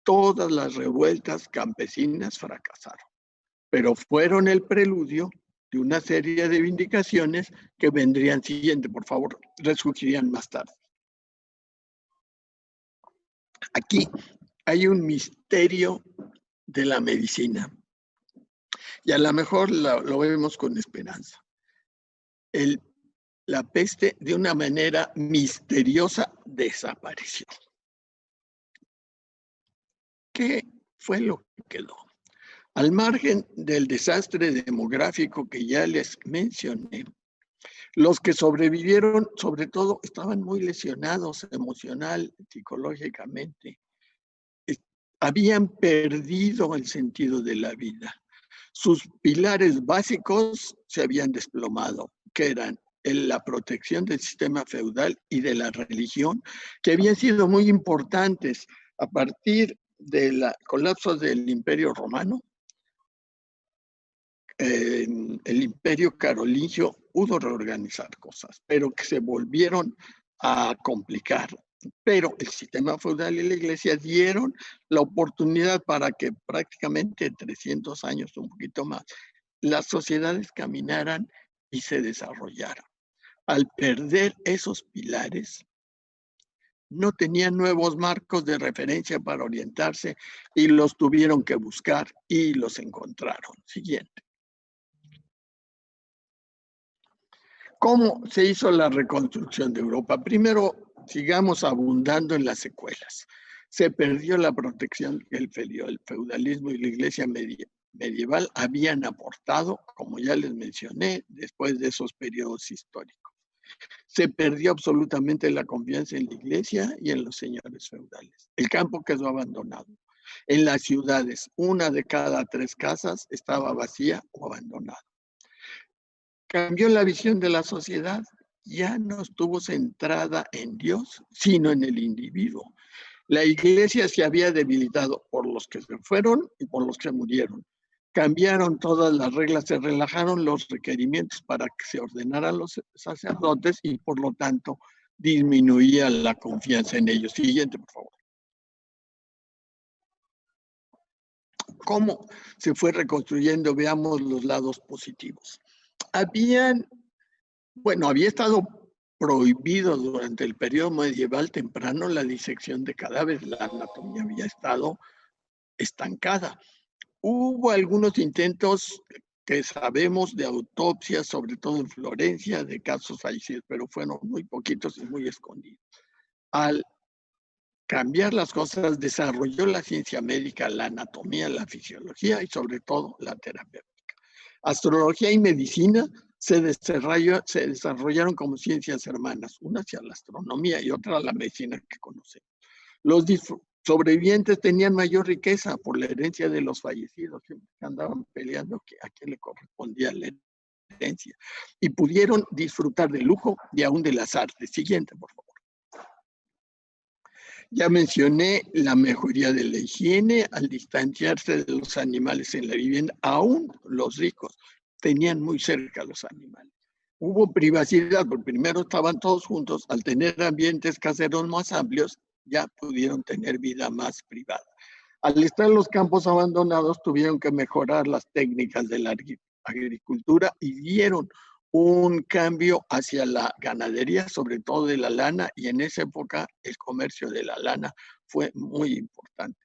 Todas las revueltas campesinas fracasaron, pero fueron el preludio de una serie de vindicaciones que vendrían siguiente, por favor, resurgirían más tarde. Aquí hay un misterio de la medicina y a lo mejor lo vemos con esperanza. La peste de una manera misteriosa desapareció. ¿Qué fue lo que quedó? Al margen del desastre demográfico que ya les mencioné, los que sobrevivieron, sobre todo, estaban muy lesionados emocional, psicológicamente. Habían perdido el sentido de la vida. Sus pilares básicos se habían desplomado, que eran la protección del sistema feudal y de la religión, que habían sido muy importantes a partir del colapso del Imperio Romano. el imperio carolingio pudo reorganizar cosas, pero que se volvieron a complicar. Pero el sistema feudal y la iglesia dieron la oportunidad para que prácticamente 300 años, un poquito más, las sociedades caminaran y se desarrollaran. Al perder esos pilares, no tenían nuevos marcos de referencia para orientarse y los tuvieron que buscar y los encontraron. Siguiente. ¿Cómo se hizo la reconstrucción de Europa? Primero, sigamos abundando en las secuelas. Se perdió la protección que el feudalismo y la iglesia medieval habían aportado, como ya les mencioné, después de esos periodos históricos. Se perdió absolutamente la confianza en la iglesia y en los señores feudales. El campo quedó abandonado. En las ciudades, 1 de cada 3 casas estaba vacía o abandonada. Cambió la visión de la sociedad, ya no estuvo centrada en Dios, sino en el individuo. La iglesia se había debilitado por los que se fueron y por los que murieron. Cambiaron todas las reglas, se relajaron los requerimientos para que se ordenaran los sacerdotes y por lo tanto disminuía la confianza en ellos. Siguiente, por favor. ¿Cómo se fue reconstruyendo? Veamos los lados positivos. Había estado prohibido durante el periodo medieval temprano la disección de cadáveres, la anatomía había estado estancada. Hubo algunos intentos que sabemos de autopsias, sobre todo en Florencia, de casos fallecidos, pero fueron muy poquitos y muy escondidos. Al cambiar las cosas, desarrolló la ciencia médica, la anatomía, la fisiología y sobre todo la terapéutica. Astrología y medicina se desarrollaron como ciencias hermanas, una hacia la astronomía y otra la medicina que conocemos. Los sobrevivientes tenían mayor riqueza por la herencia de los fallecidos, siempre andaban peleando a quién le correspondía la herencia, y pudieron disfrutar del lujo y aún de las artes. Siguiente, por favor. Ya mencioné la mejoría de la higiene al distanciarse de los animales en la vivienda. Aún los ricos tenían muy cerca a los animales. Hubo privacidad, porque primero estaban todos juntos. Al tener ambientes caseros más amplios, ya pudieron tener vida más privada. Al estar los campos abandonados, tuvieron que mejorar las técnicas de la agricultura y dieron un cambio hacia la ganadería, sobre todo de la lana, y en esa época el comercio de la lana fue muy importante.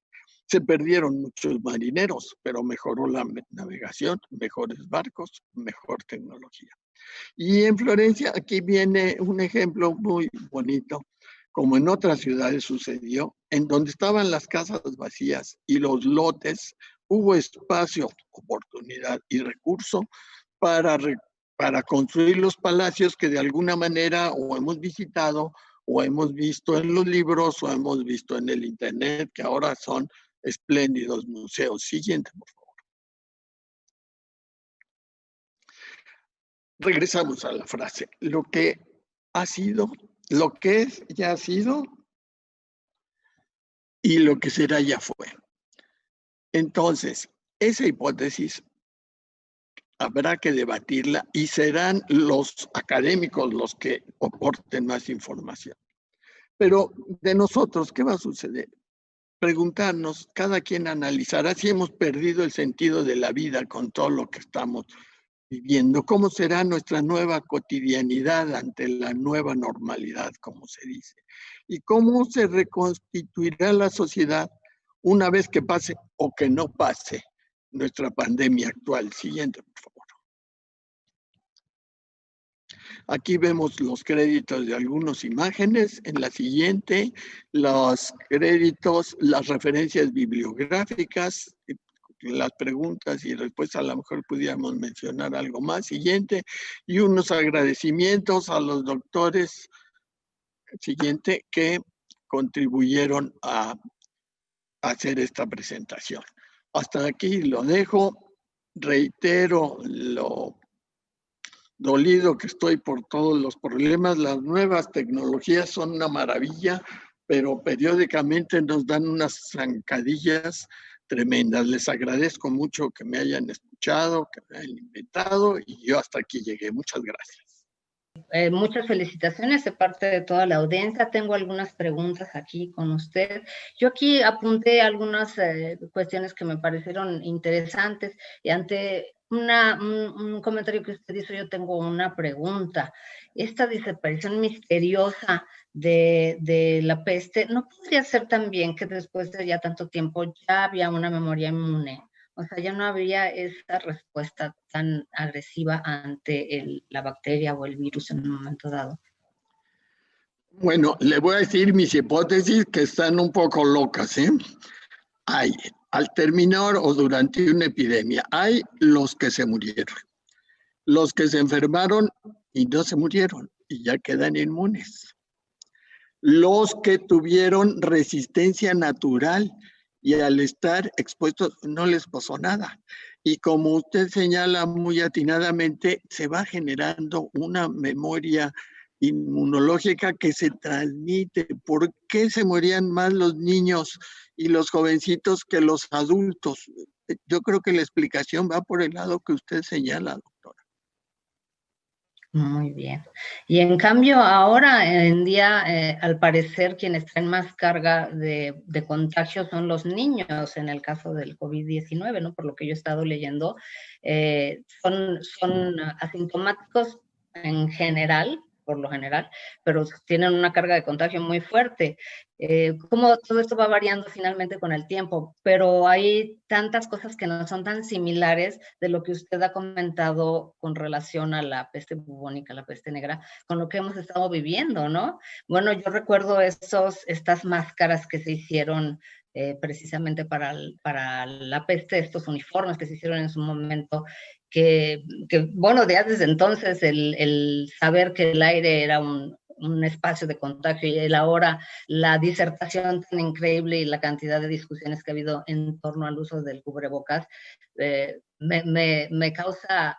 Se perdieron muchos marineros, pero mejoró la navegación, mejores barcos, mejor tecnología. Y en Florencia, aquí viene un ejemplo muy bonito, como en otras ciudades sucedió, en donde estaban las casas vacías y los lotes, hubo espacio, oportunidad y recurso para construir los palacios que de alguna manera o hemos visitado o hemos visto en los libros o hemos visto en el internet, que ahora son espléndidos museos. Siguiente, por favor. Regresamos a la frase. Lo que ha sido, lo que es ya ha sido y lo que será ya fue. Entonces, esa hipótesis habrá que debatirla y serán los académicos los que aporten más información. Pero de nosotros, ¿qué va a suceder? Preguntarnos, cada quien analizará si hemos perdido el sentido de la vida con todo lo que estamos viviendo. ¿Cómo será nuestra nueva cotidianidad ante la nueva normalidad, como se dice? ¿Y cómo se reconstituirá la sociedad una vez que pase o que no pase nuestra pandemia actual? Siguiente, por favor. Aquí vemos los créditos de algunas imágenes. En la siguiente, los créditos, las referencias bibliográficas, las preguntas y respuestas, a lo mejor pudiéramos mencionar algo más. Siguiente, y unos agradecimientos a los doctores, siguiente, que contribuyeron a hacer esta presentación. Hasta aquí lo dejo. Reitero lo dolido que estoy por todos los problemas. Las nuevas tecnologías son una maravilla, pero periódicamente nos dan unas zancadillas tremendas. Les agradezco mucho que me hayan escuchado, que me hayan invitado, y yo hasta aquí llegué. Muchas gracias. Muchas felicitaciones de parte de toda la audiencia. Tengo algunas preguntas aquí con usted. Yo aquí apunté algunas cuestiones que me parecieron interesantes y ante un comentario que usted hizo, yo tengo una pregunta. Esta desaparición misteriosa de la peste, ¿no podría ser también que después de ya tanto tiempo ya había una memoria inmune? O sea, ya no habría esa respuesta tan agresiva ante la bacteria o el virus en un momento dado. Bueno, le voy a decir mis hipótesis que están un poco locas, ¿eh? Hay, al terminar o durante una epidemia, hay los que se murieron, los que se enfermaron y no se murieron y ya quedan inmunes, los que tuvieron resistencia natural y al estar expuestos no les pasó nada. Y como usted señala muy atinadamente, se va generando una memoria inmunológica que se transmite. ¿Por qué se morían más los niños y los jovencitos que los adultos? Yo creo que la explicación va por el lado que usted señala, doctora. Muy bien. Y en cambio, ahora en día, al parecer, quienes traen más carga de contagio son los niños, en el caso del COVID-19, ¿no? Por lo que yo he estado leyendo, son asintomáticos en general, por lo general, pero tienen una carga de contagio muy fuerte. Cómo todo esto va variando finalmente con el tiempo, pero hay tantas cosas que no son tan similares de lo que usted ha comentado con relación a la peste bubónica, la peste negra, con lo que hemos estado viviendo, ¿no? Bueno, yo recuerdo estas máscaras que se hicieron precisamente para la peste, estos uniformes que se hicieron en su momento, que bueno, ya desde entonces el saber que el aire era un espacio de contagio y ahora la disertación tan increíble y la cantidad de discusiones que ha habido en torno al uso del cubrebocas, me causa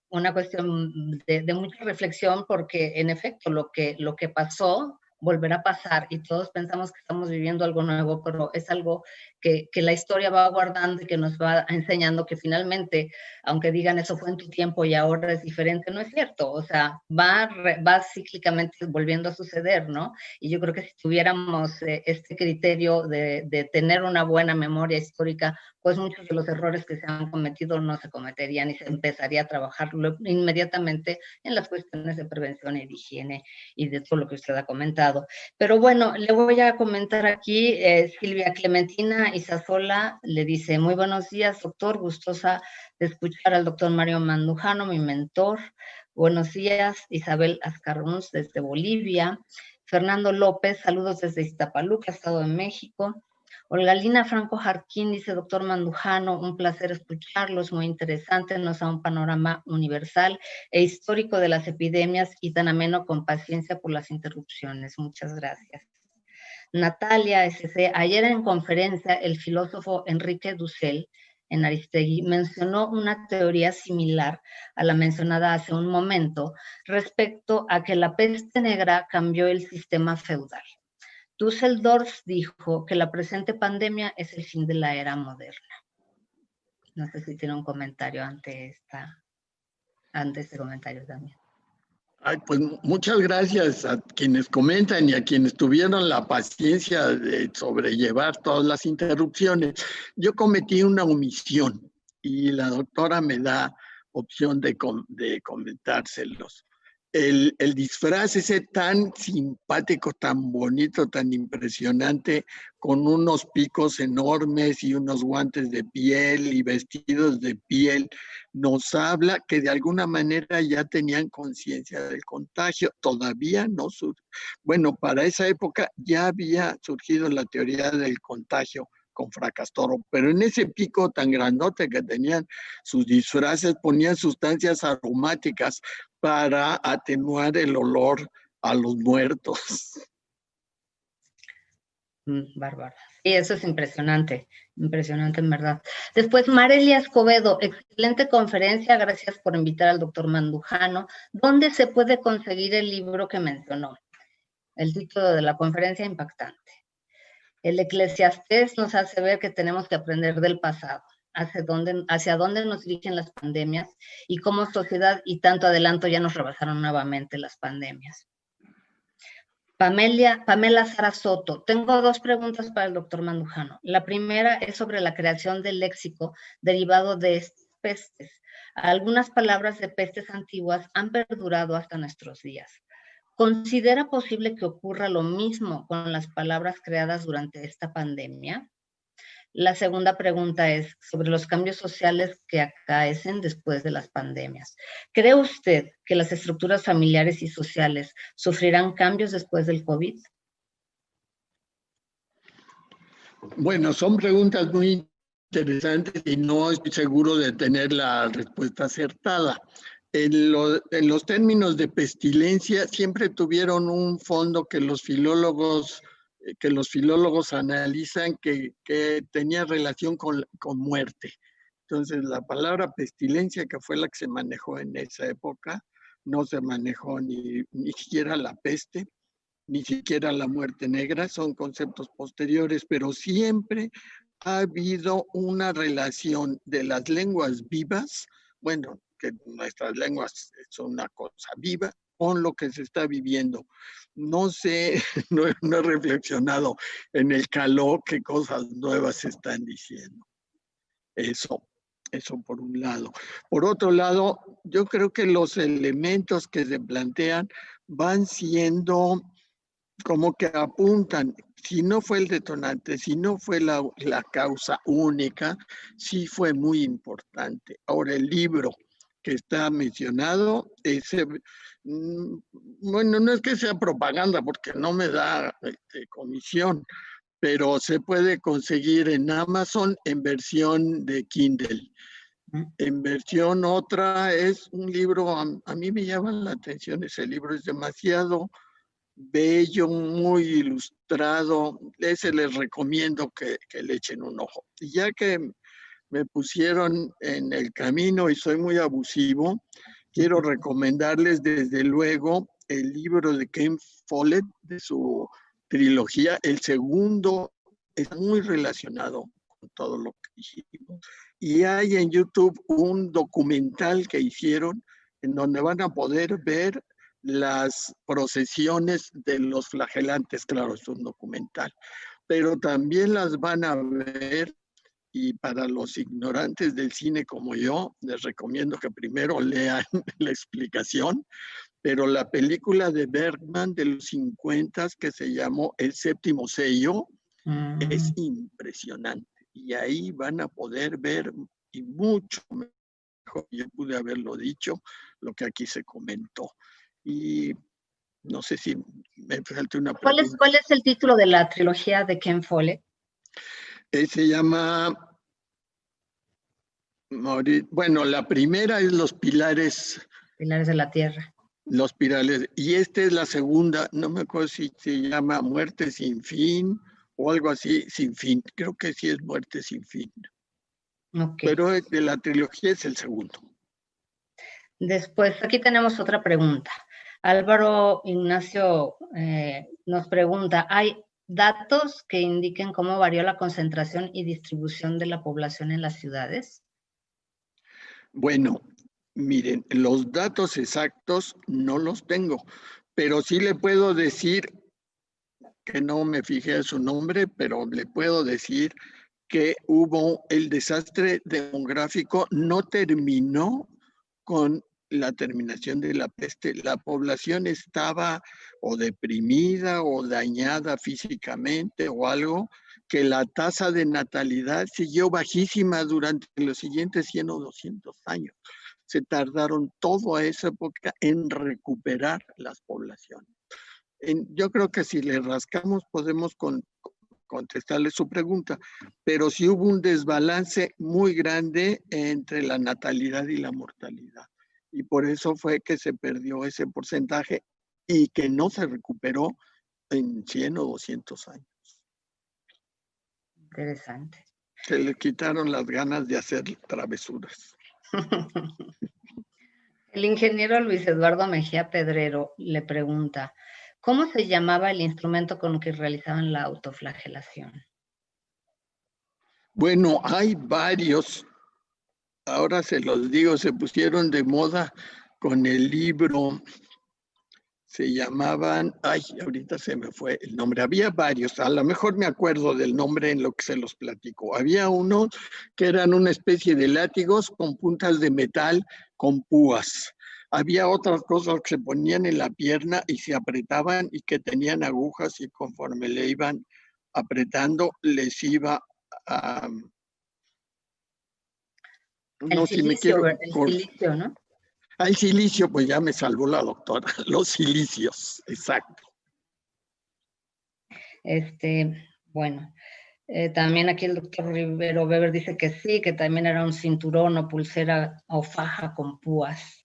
una cuestión de mucha reflexión, porque en efecto lo que pasó volverá a pasar y todos pensamos que estamos viviendo algo nuevo, pero es algo que la historia va guardando y que nos va enseñando que finalmente, aunque digan eso fue en tu tiempo y ahora es diferente, no es cierto. O sea, va cíclicamente volviendo a suceder, ¿no? Y yo creo que si tuviéramos este criterio de tener una buena memoria histórica, pues muchos de los errores que se han cometido no se cometerían y se empezaría a trabajar inmediatamente en las cuestiones de prevención y de higiene y de todo lo que usted ha comentado. Pero bueno, le voy a comentar aquí, Silvia Clementina Isasola le dice: muy buenos días, doctor, gustosa de escuchar al doctor Mario Mandujano, mi mentor. Buenos días, Isabel Azcarruns desde Bolivia. Fernando López, saludos desde Iztapaluca, Estado de México. Olgalina Franco Jarquín dice: doctor Mandujano, un placer escucharlo, es muy interesante, nos da un panorama universal e histórico de las epidemias y tan ameno, con paciencia por las interrupciones. Muchas gracias. Natalia SC, ayer en conferencia el filósofo Enrique Dussel en Aristegui mencionó una teoría similar a la mencionada hace un momento respecto a que la peste negra cambió el sistema feudal. Düsseldorf dijo que la presente pandemia es el fin de la era moderna. No sé si tiene un comentario ante este comentario también. Ay, pues muchas gracias a quienes comentan y a quienes tuvieron la paciencia de sobrellevar todas las interrupciones. Yo cometí una omisión y la doctora me da opción de comentárselos. El disfraz ese tan simpático, tan bonito, tan impresionante, con unos picos enormes y unos guantes de piel y vestidos de piel, nos habla que de alguna manera ya tenían conciencia del contagio. Todavía no bueno, para esa época ya había surgido la teoría del contagio con Fracastoro, pero en ese pico tan grandote que tenían sus disfraces, ponían sustancias aromáticas para atenuar el olor a los muertos. Bárbara. Sí, eso es impresionante en verdad. Después, Marelia Escobedo, excelente conferencia, gracias por invitar al doctor Mandujano. ¿Dónde se puede conseguir el libro que mencionó? El título de la conferencia, impactante. El Eclesiastés nos hace ver que tenemos que aprender del pasado, hacia dónde nos dirigen las pandemias y cómo sociedad y tanto adelanto ya nos rebasaron nuevamente las pandemias. Pamela Sara Soto. Tengo 2 preguntas para el doctor Mandujano. La primera es sobre la creación del léxico derivado de estas pestes. Algunas palabras de pestes antiguas han perdurado hasta nuestros días. ¿Considera posible que ocurra lo mismo con las palabras creadas durante esta pandemia? La segunda pregunta es sobre los cambios sociales que acaecen después de las pandemias. ¿Cree usted que las estructuras familiares y sociales sufrirán cambios después del COVID? Bueno, son preguntas muy interesantes y no estoy seguro de tener la respuesta acertada. En los términos de pestilencia siempre tuvieron un fondo que los filólogos analizan que tenía relación con muerte. Entonces, la palabra pestilencia, que fue la que se manejó en esa época, no se manejó ni siquiera la peste, ni siquiera la muerte negra, son conceptos posteriores, pero siempre ha habido una relación de las lenguas vivas, bueno, que nuestras lenguas son una cosa viva, con lo que se está viviendo. No sé, no he reflexionado en el calor qué cosas nuevas se están diciendo. Eso por un lado. Por otro lado, yo creo que los elementos que se plantean van siendo como que apuntan, si no fue el detonante, si no fue la causa única, sí fue muy importante. Ahora, el libro que está mencionado, bueno, no es que sea propaganda, porque no me da comisión, pero se puede conseguir en Amazon en versión de Kindle. En versión otra es un libro, a mí me llama la atención ese libro, es demasiado bello, muy ilustrado. Ese les recomiendo que le echen un ojo. Y ya que me pusieron en el camino y soy muy abusivo, quiero recomendarles desde luego el libro de Ken Follett, de su trilogía. El segundo es muy relacionado con todo lo que dijimos. Y hay en YouTube un documental que hicieron en donde van a poder ver las procesiones de los flagelantes. Claro, es un documental, pero también las van a ver. Y para los ignorantes del cine como yo, les recomiendo que primero lean la explicación, pero la película de Bergman de los 50 que se llamó El Séptimo Sello es impresionante. Y ahí van a poder ver, y mucho mejor, yo pude haberlo dicho, lo que aquí se comentó. Y no sé si me falta una pregunta. ¿Cuál es el título de la trilogía de Ken Follett? Se llama, bueno, la primera es Los Pilares. Pilares de la Tierra. Los Pilares. Y esta es la segunda, no me acuerdo si se llama Muerte sin fin o algo así, sin fin. Creo que sí es Muerte sin fin. Okay. Pero de la trilogía es el segundo. Después, aquí tenemos otra pregunta. Álvaro Ignacio nos pregunta, ¿hay datos que indiquen cómo varió la concentración y distribución de la población en las ciudades? Bueno, miren, los datos exactos no los tengo, pero sí le puedo decir, que no me fijé en su nombre, pero le puedo decir que hubo el desastre demográfico, no terminó con la terminación de la peste. La población estaba o deprimida o dañada físicamente o algo, que la tasa de natalidad siguió bajísima durante los siguientes 100 o 200 años. Se tardaron toda esa época en recuperar las poblaciones. Yo creo que si le rascamos podemos contestarle su pregunta, pero sí hubo un desbalance muy grande entre la natalidad y la mortalidad. Y por eso fue que se perdió ese porcentaje y que no se recuperó en 100 o 200 años. Interesante. Se le quitaron las ganas de hacer travesuras. El ingeniero Luis Eduardo Mejía Pedrero le pregunta, ¿cómo se llamaba el instrumento con el que realizaban la autoflagelación? Bueno, hay varios. Ahora se los digo, se pusieron de moda con el libro. Se llamaban, ay, ahorita se me fue el nombre, había varios, a lo mejor me acuerdo del nombre en lo que se los platico. Había unos que eran una especie de látigos con puntas de metal con púas. Había otras cosas que se ponían en la pierna y se apretaban y que tenían agujas y conforme le iban apretando les iba a... El silicio, el silicio, ¿no? Al silicio, pues ya me salvó la doctora. Los silicios, exacto. Bueno, también aquí el doctor Rivero Weber dice que sí, que también era un cinturón o pulsera o faja con púas.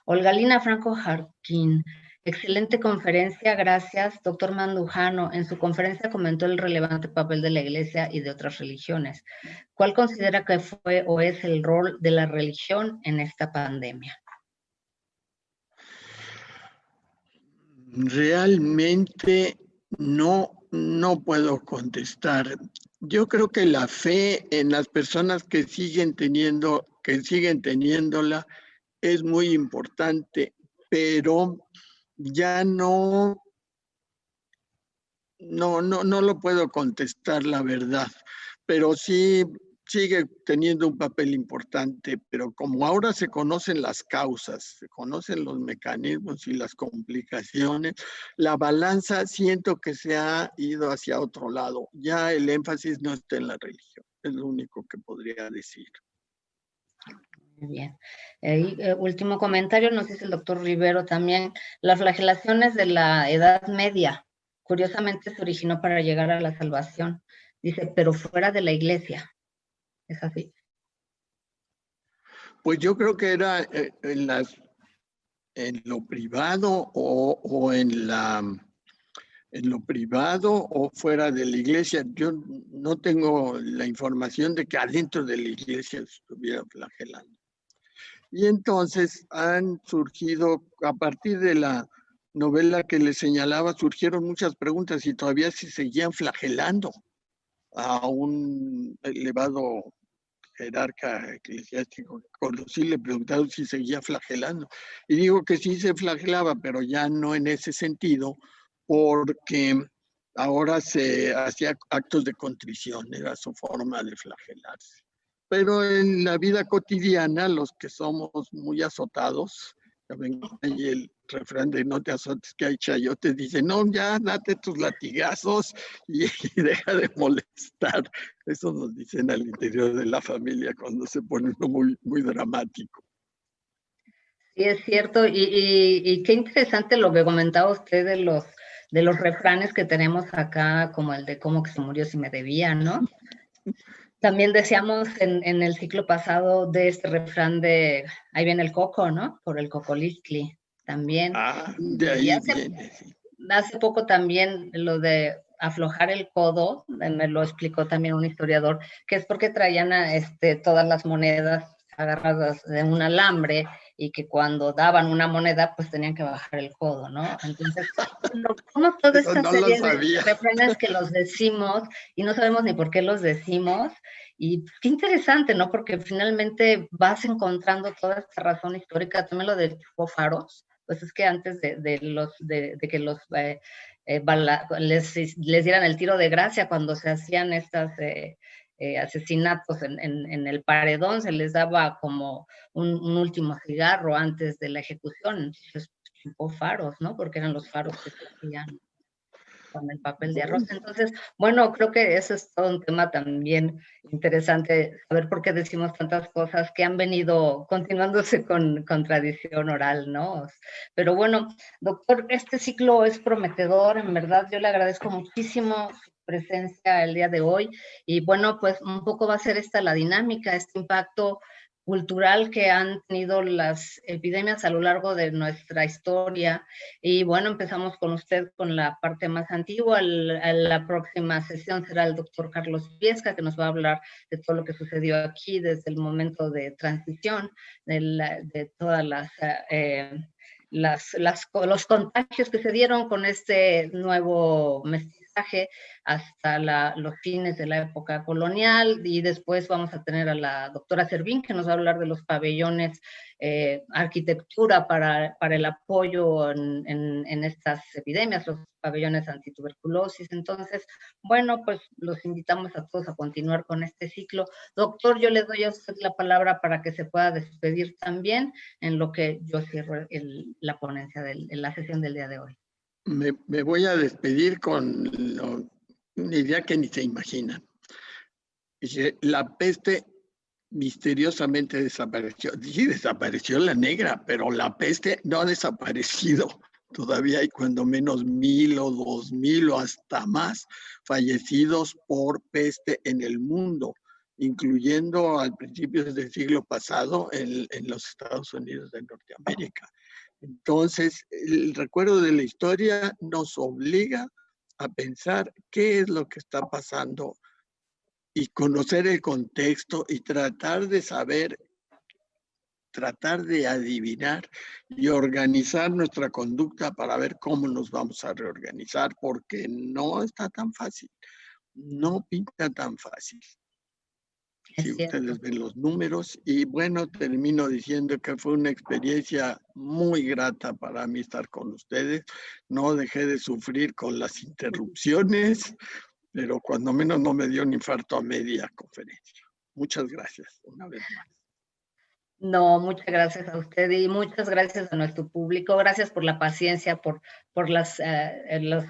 Olgalina Franco Jarquín, excelente conferencia, gracias. Doctor Mandujano, en su conferencia comentó el relevante papel de la Iglesia y de otras religiones. ¿Cuál considera que fue o es el rol de la religión en esta pandemia? Realmente no puedo contestar. Yo creo que la fe en las personas que siguen teniéndola es muy importante, pero ya no lo puedo contestar, la verdad. Pero sí sigue teniendo un papel importante, pero como ahora se conocen las causas, se conocen los mecanismos y las complicaciones, la balanza siento que se ha ido hacia otro lado. Ya el énfasis no está en la religión, es lo único que podría decir. Muy bien. Último comentario, nos dice el doctor Rivero también, las flagelaciones de la Edad Media, curiosamente se originó para llegar a la salvación. Dice, pero fuera de la iglesia. ¿Es así? Pues yo creo que era en lo privado o en lo privado o fuera de la iglesia. Yo no tengo la información de que adentro de la iglesia estuviera flagelando. Y entonces han surgido, a partir de la novela que les señalaba, surgieron muchas preguntas y todavía se seguían flagelando a un elevado jerarca eclesiástico que conocí, le preguntaron si seguía flagelando. Y digo que sí se flagelaba, pero ya no en ese sentido, porque ahora se hacía actos de contrición, era su forma de flagelarse. Pero en la vida cotidiana, los que somos muy azotados, ya ven ahí el refrán de no te azotes que hay chayotes, dice, no, ya date tus latigazos y deja de molestar. Eso nos dicen al interior de la familia cuando se pone uno muy, muy dramático. Sí, es cierto, y qué interesante lo que comentaba usted de los refranes que tenemos acá, como el de cómo que se murió si me debía, ¿no? También decíamos en el ciclo pasado de este refrán de ahí viene el coco, ¿no? Por el cocolistli también. Ah, de ahí viene. Hace poco también lo de aflojar el codo, me lo explicó también un historiador, que es porque traían todas las monedas agarradas de un alambre y que cuando daban una moneda, pues tenían que bajar el codo, ¿no? Entonces, como toda esta serie de refranes que los decimos y no sabemos ni por qué los decimos, y qué interesante, ¿no? Porque finalmente vas encontrando toda esta razón histórica, también lo de tipo faros, pues es que antes de que los les dieran el tiro de gracia cuando se hacían estas asesinatos en el paredón, se les daba como un último cigarro antes de la ejecución, entonces tipo faros, ¿no? Porque eran los faros que se hacían con el papel de arroz. Entonces, bueno, creo que eso es todo un tema también interesante, saber por qué decimos tantas cosas que han venido continuándose con tradición oral, ¿no? Pero bueno, doctor, este ciclo es prometedor, en verdad, yo le agradezco muchísimo su presencia el día de hoy, y bueno, pues un poco va a ser esta la dinámica, este impacto cultural que han tenido las epidemias a lo largo de nuestra historia. Y bueno, empezamos con usted con la parte más antigua. La próxima sesión será el doctor Carlos Viesca, que nos va a hablar de todo lo que sucedió aquí desde el momento de transición, de todas las los contagios que se dieron con este nuevo mestizaje hasta los fines de la época colonial, y después vamos a tener a la doctora Servín, que nos va a hablar de los pabellones, arquitectura para el apoyo en estas epidemias, los pabellones antituberculosis. Entonces, bueno, pues los invitamos a todos a continuar con este ciclo. Doctor, yo le doy a usted la palabra para que se pueda despedir también, en lo que yo cierro la ponencia de la sesión del día de hoy. Me voy a despedir con una idea que ni se imaginan. La peste misteriosamente desapareció. Sí, desapareció la negra, pero la peste no ha desaparecido. Todavía hay cuando menos 1,000 o 2,000 o hasta más fallecidos por peste en el mundo, incluyendo al principio del siglo pasado en los Estados Unidos de Norteamérica. Entonces, el recuerdo de la historia nos obliga a pensar qué es lo que está pasando y conocer el contexto y tratar de saber, tratar de adivinar y organizar nuestra conducta para ver cómo nos vamos a reorganizar, porque no está tan fácil, no pinta tan fácil. Si ustedes ven los números, y bueno, termino diciendo que fue una experiencia muy grata para mí estar con ustedes. No dejé de sufrir con las interrupciones, pero cuando menos no me dio un infarto a media conferencia. Muchas gracias una vez más. No, muchas gracias a usted y muchas gracias a nuestro público. Gracias por la paciencia, por las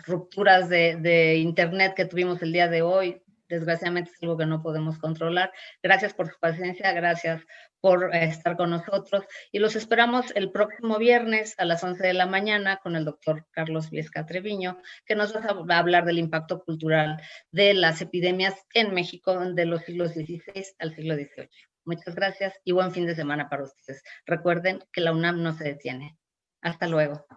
rupturas de internet que tuvimos el día de hoy. Desgraciadamente es algo que no podemos controlar. Gracias por su paciencia, gracias por estar con nosotros. Y los esperamos el próximo viernes a las 11 de la mañana con el doctor Carlos Viesca Treviño, que nos va a hablar del impacto cultural de las epidemias en México de los siglos XVI al siglo XVIII. Muchas gracias y buen fin de semana para ustedes. Recuerden que la UNAM no se detiene. Hasta luego.